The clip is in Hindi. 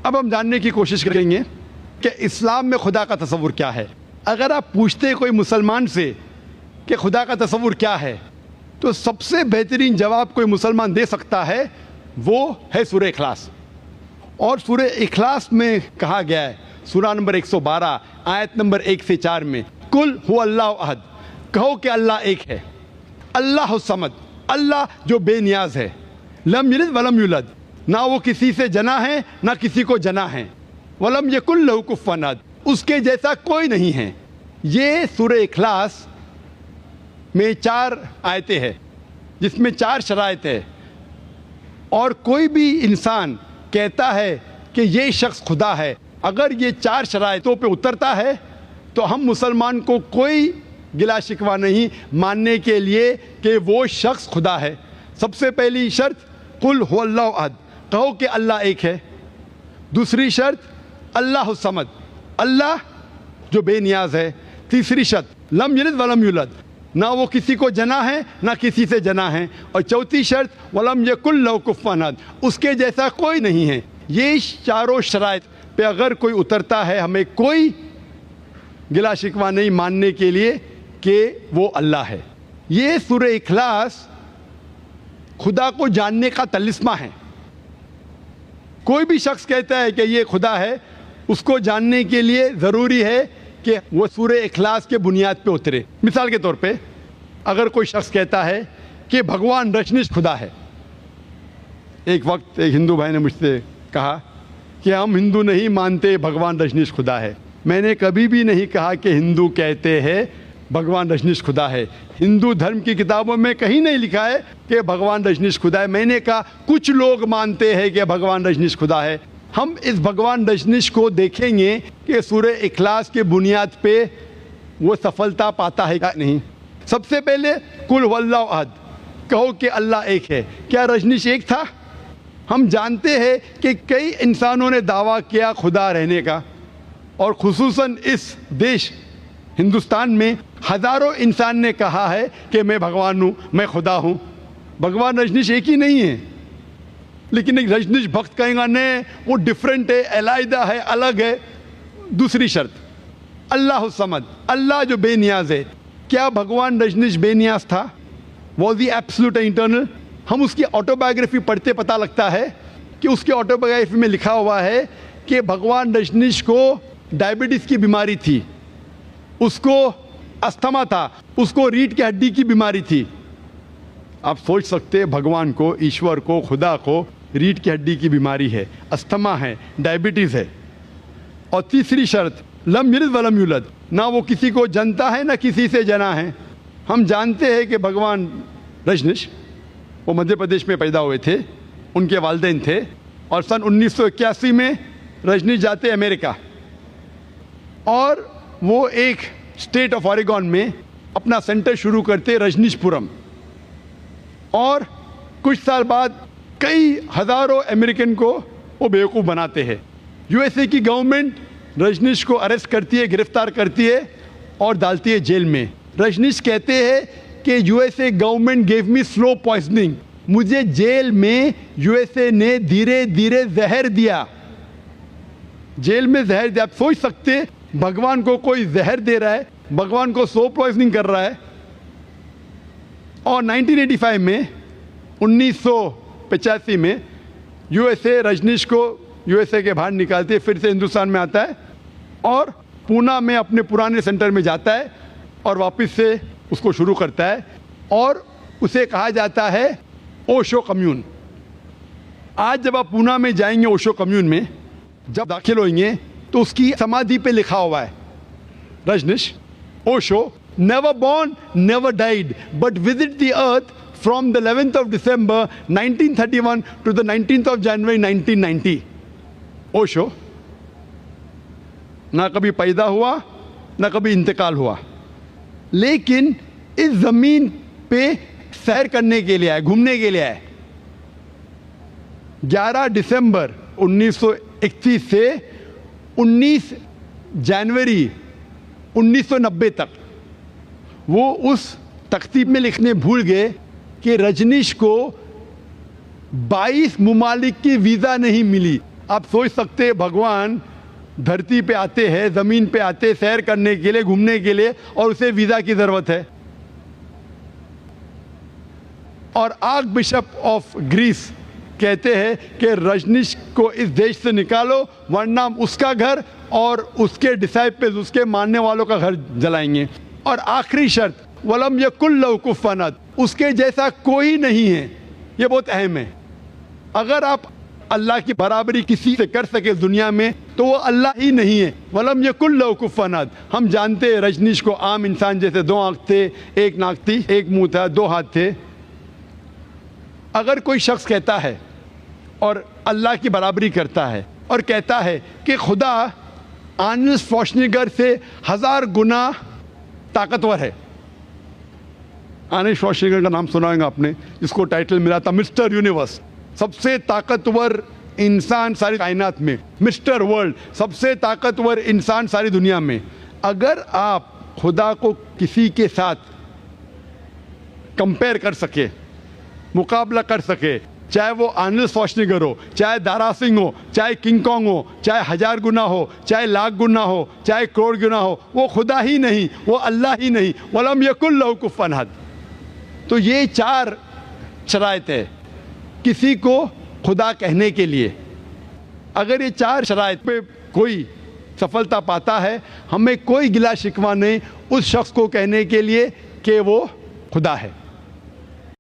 अब हम जानने की कोशिश करेंगे कि इस्लाम में खुदा का तस्वुर क्या है। अगर आप पूछते कोई मुसलमान से कि खुदा का तस्वुर क्या है, तो सबसे बेहतरीन जवाब कोई मुसलमान दे सकता है वो है सूरह इखलास। और सूरह इखलास में कहा गया है, सूरा नंबर 112 आयत नंबर 1 से 4 में, कुल हुवल्लाहु अहद, कहो कि अल्लाह एक है, अल्लाह समद, अल्लाह जो बेनियाज है, लम यलिद वलम यूलद, ना वो किसी से जना है ना किसी को जना है, वलम यकुल लहू कुफुवन अहद, उसके जैसा कोई नहीं है। ये सूरह इखलास में 4 आयतें हैं जिसमें 4 शराइत है। और कोई भी इंसान कहता है कि ये शख्स खुदा है, अगर ये 4 शराइतों पे उतरता है तो हम मुसलमान को कोई गिला शिकवा नहीं मानने के लिए कि वो शख्स खुदा है। सबसे पहली शर्त कुल हुवल्लाहु अहद, कहो कि अल्लाह एक है। दूसरी शर्त अल्लाह समद, अल्लाह जो बेनियाज है। तीसरी शर्त लम यलिद वलम यूलद, ना वो किसी को जना है ना किसी से जना है। और चौथी शर्त वलम यकुल लहू कुफुवन अहद, उसके जैसा कोई नहीं है। ये चारों शराइत पे अगर कोई उतरता है, हमें कोई गिला शिकवा नहीं मानने के लिए कि वो अल्लाह है। ये सूरह इखलास खुदा को जानने का तलिस्मा है। कोई भी शख्स कहता है कि ये खुदा है, उसको जानने के लिए ज़रूरी है कि वो सूरह इखलास के बुनियाद पे उतरे। मिसाल के तौर पे अगर कोई शख्स कहता है कि भगवान रजनीश खुदा है। एक वक्त एक हिंदू भाई ने मुझसे कहा कि हम हिंदू नहीं मानते भगवान रजनीश खुदा है। मैंने कभी भी नहीं कहा कि हिंदू कहते हैं भगवान रजनीश खुदा है। हिंदू धर्म की किताबों में कहीं नहीं लिखा है कि भगवान रजनीश खुदा है। मैंने कहा कुछ लोग मानते हैं कि भगवान रजनीश खुदा है। हम इस भगवान रजनीश को देखेंगे कि सूरह इखलास के बुनियाद पे वो सफलता पाता है या नहीं। सबसे पहले कुल हुवल्लाहु अहद, कहो कि अल्लाह एक है। क्या रजनीश एक था? हम जानते हैं कि कई इंसानों ने दावा किया खुदा रहने का, और खुसूसन इस देश हिंदुस्तान में हज़ारों इंसान ने कहा है कि मैं भगवान हूँ, मैं खुदा हूँ। भगवान रजनीश एक ही नहीं है। लेकिन एक रजनीश भक्त कहेगा नहीं, वो डिफरेंट है, अलहदा है, अलग है। दूसरी शर्त अल्लाह समद, अल्लाह जो बेनियाज है। क्या भगवान रजनीश बेनियाज था? Was he absolute internal? हम उसकी ऑटोबायोग्राफी पढ़ते पता लगता है कि उसकी ऑटोबायोग्राफी में लिखा हुआ है कि भगवान रजनीश को डायबिटीज़ की बीमारी थी, उसको अस्थमा था, उसको रीढ़ की हड्डी की बीमारी थी। आप सोच सकते हैं भगवान को, ईश्वर को, खुदा को रीढ़ की हड्डी की बीमारी है, अस्थमा है, डायबिटीज़ है। और तीसरी शर्त लम यलिद वलम यूलद, ना वो किसी को जनता है ना किसी से जना है। हम जानते हैं कि भगवान रजनीश वो मध्य प्रदेश में पैदा हुए थे, उनके वालिदैन थे, और सन 1981 में रजनीश जाते अमेरिका, और वो एक स्टेट ऑफ ऑरेगॉन में अपना सेंटर शुरू करते रजनीशपुरम। और कुछ साल बाद कई हज़ारों अमेरिकन को वो बेवकूफ़ बनाते हैं। यूएसए की गवर्नमेंट रजनीश को अरेस्ट करती है, गिरफ्तार करती है और डालती है जेल में। रजनीश कहते हैं कि USA government gave me slow poisoning, मुझे जेल में यूएसए ने धीरे धीरे जहर दिया। जेल में जहर दिया। आप सोच सकते भगवान को कोई जहर दे रहा है, भगवान को स्लो पॉइजनिंग कर रहा है। और 1985 में 1985 में यूएसए रजनीश को यूएसए के बाहर निकालते, फिर से हिंदुस्तान में आता है और पूना में अपने पुराने सेंटर में जाता है और वापस से उसको शुरू करता है, और उसे कहा जाता है ओशो कम्यून। आज जब आप पूना में जाएंगे ओशो कम्यून में जब दाखिल होंगे तो उसकी समाधि पे लिखा हुआ है Rajneesh Osho never born, never died, but visit the earth from the 11th of December 1931 to the 19th of January 1990. Osho ना कभी पैदा हुआ ना कभी इंतकाल हुआ, लेकिन इस ज़मीन पे सैर करने के लिए आए, घूमने के लिए आए। 11 दिसंबर 1931 से 19 जनवरी 1990 तक वो उस तख्तीब में लिखने भूल गए कि रजनीश को 22 मुमालिक की वीज़ा नहीं मिली। आप सोच सकते हैं भगवान धरती पे आते हैं, ज़मीन पे आते हैं सैर करने के लिए, घूमने के लिए, और उसे वीज़ा की ज़रूरत है। और आर्क बिशप ऑफ ग्रीस कहते हैं कि रजनीश को इस देश से निकालो वरना उसका घर और उसके डिसाइपल्स, उसके मानने वालों का घर जलाएंगे। और आखिरी शर्त वलम यकुल लहू कुफुवन अहद, उसके जैसा कोई नहीं है। ये बहुत अहम है। अगर आप अल्लाह की बराबरी किसी से कर सके दुनिया में तो वो अल्लाह ही नहीं है। वलम यकुल लहू कुफुवन अहद। हम जानते हैं रजनीश को आम इंसान जैसे 2 आँख थे, 1 नाक थी, 1 मुंह था, 2 हाथ थे। अगर कोई शख्स कहता है और अल्लाह की बराबरी करता है और कहता है कि खुदा आर्नल्ड श्वार्ज़नेगर से 1000 गुना ताकतवर है। आर्नल्ड श्वार्ज़नेगर का नाम सुना होगा आपने, जिसको टाइटल मिला था मिस्टर यूनिवर्स, सबसे ताकतवर इंसान सारी कायनात में, मिस्टर वर्ल्ड, सबसे ताकतवर इंसान सारी दुनिया में। अगर आप खुदा को किसी के साथ कंपेयर कर सके, मुकाबला कर सके, चाहे वो आर्नल्ड श्वार्ज़नेगर हो, चाहे दारा सिंह हो, चाहे किंग कॉन्ग हो, चाहे 1000 गुना हो, चाहे लाख गुना हो, चाहे करोड़ गुना हो, वो खुदा ही नहीं, वो अल्लाह ही नहीं। वलम यकुल लहू कुफुवन अहद। तो ये 4 शराइत है किसी को खुदा कहने के लिए। अगर ये 4 शराइत पे कोई सफलता पाता है, हमें कोई गिला शिकवा नहीं उस शख्स को कहने के लिए कि वो खुदा है।